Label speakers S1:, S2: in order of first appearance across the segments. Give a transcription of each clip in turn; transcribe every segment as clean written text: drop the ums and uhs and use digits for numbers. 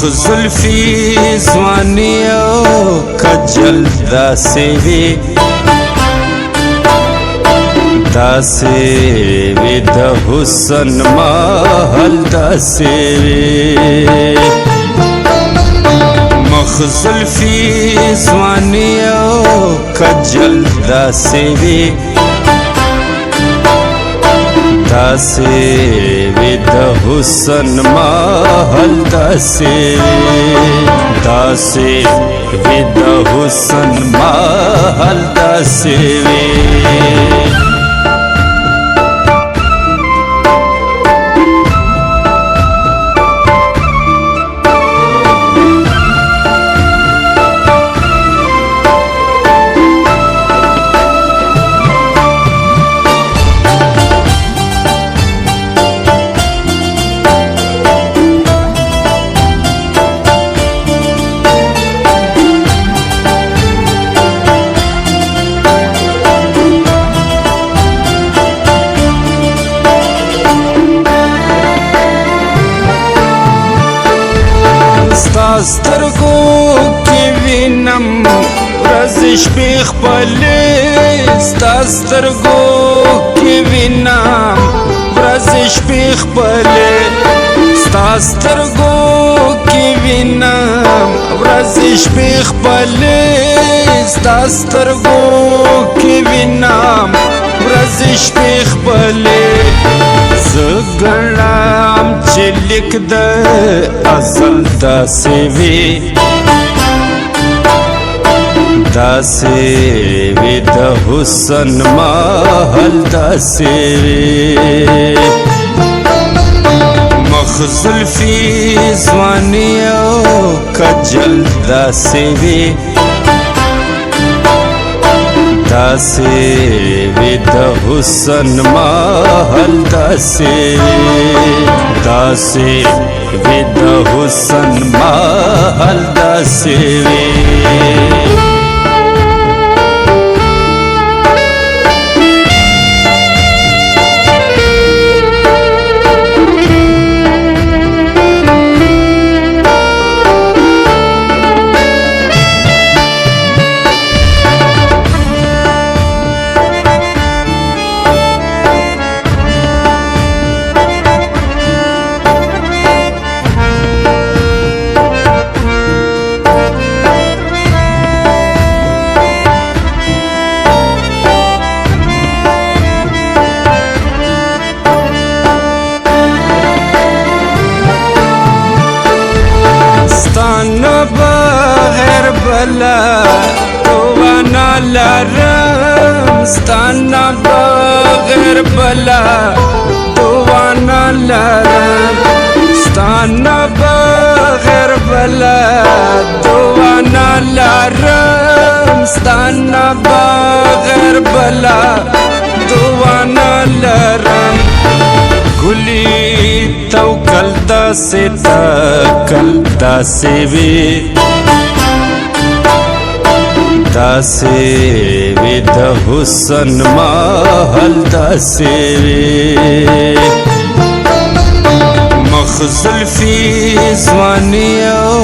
S1: مخزلفی ځواني او کجل داسې وي داسې وي د حسن محل داسې وي مخزلفی ځواني او کجل داسې وي داسې وي د حسن محل داسې داسې وي د حسن محل داسې وي سترګو کې وینم ورځې شپې خپلې ستا سترګو کې وینم ورځې شپې خپلې ستا سترګو کې وینم ورځې شپې خپلې ستا سترګو کې وینم ورځې شپې خپلې زه ګڼم چې لیک د ازل داسې وي داسې وي د حسن محل داسې وي مخزلفی ځواني او کجل داسې وي داسې وي د حسن محل داسې داسې وي د حسن محل داسې وي بغیر بلا توانا لرم ستانا بغیر بلا توانا لرم ستانا بغیر بلا توانا لرم ستانا بغیر بلا توانا لرم گلی توکل داسې تکل داسې وي داسې وي د حسن محل داسې وي مخزلفی ځواني او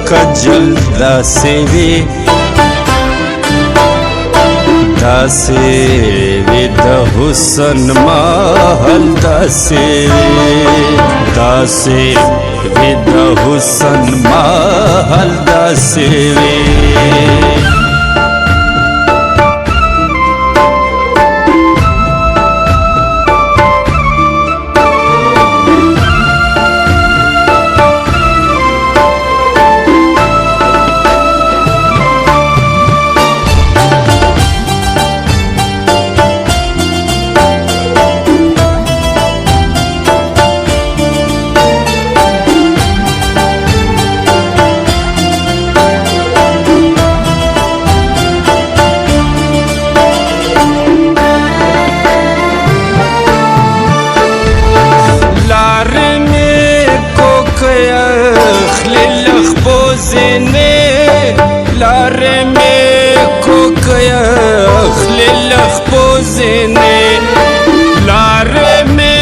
S1: کجل داسې وي داسې وي د حسن محل داسې داسې وي د حسن محل داسې وي لارې مې کوکیا خلی لخ پوزینې لارې مې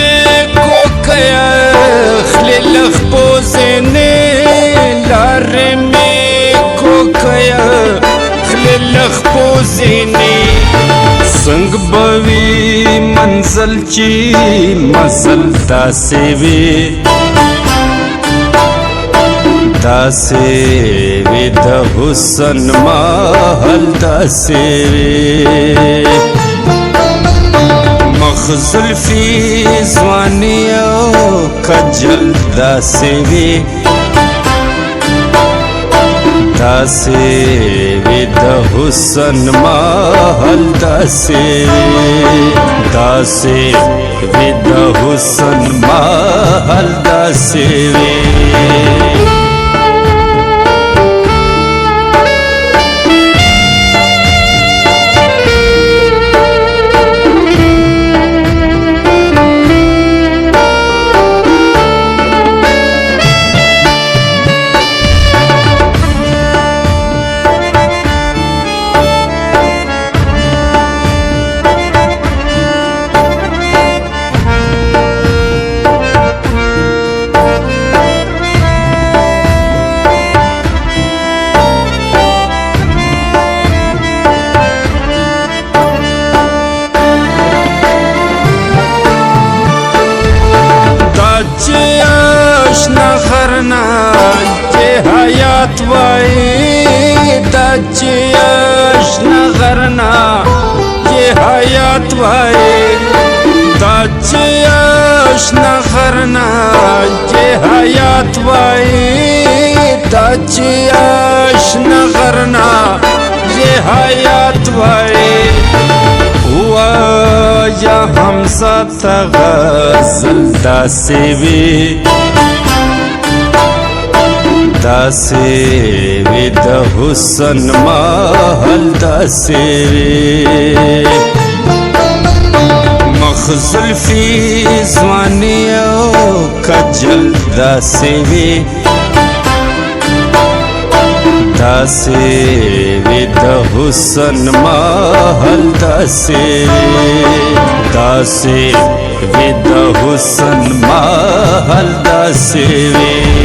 S1: کوکیا خلی لخ پوزینې संग बवी मंजिल ची मसल दासे वे द हुसन महल दासे वे मखजुल्फी ज़वानियो खजल दासे वे द हुसन महल दासे द हुसन महल दासे वे नगरना ये हयात वाई दचियश नगरना ये हयात वाई दचियश नगरना ये हयात वाई दचियश नगरना ये हयात वाई हुआ या हमसा तगज़ल दासे वे द हुसन महल दासे वे मखजुल्फी ज़वानियो खजल दासे वे द हुसन महल दासे वे द हुसन महल दासे वे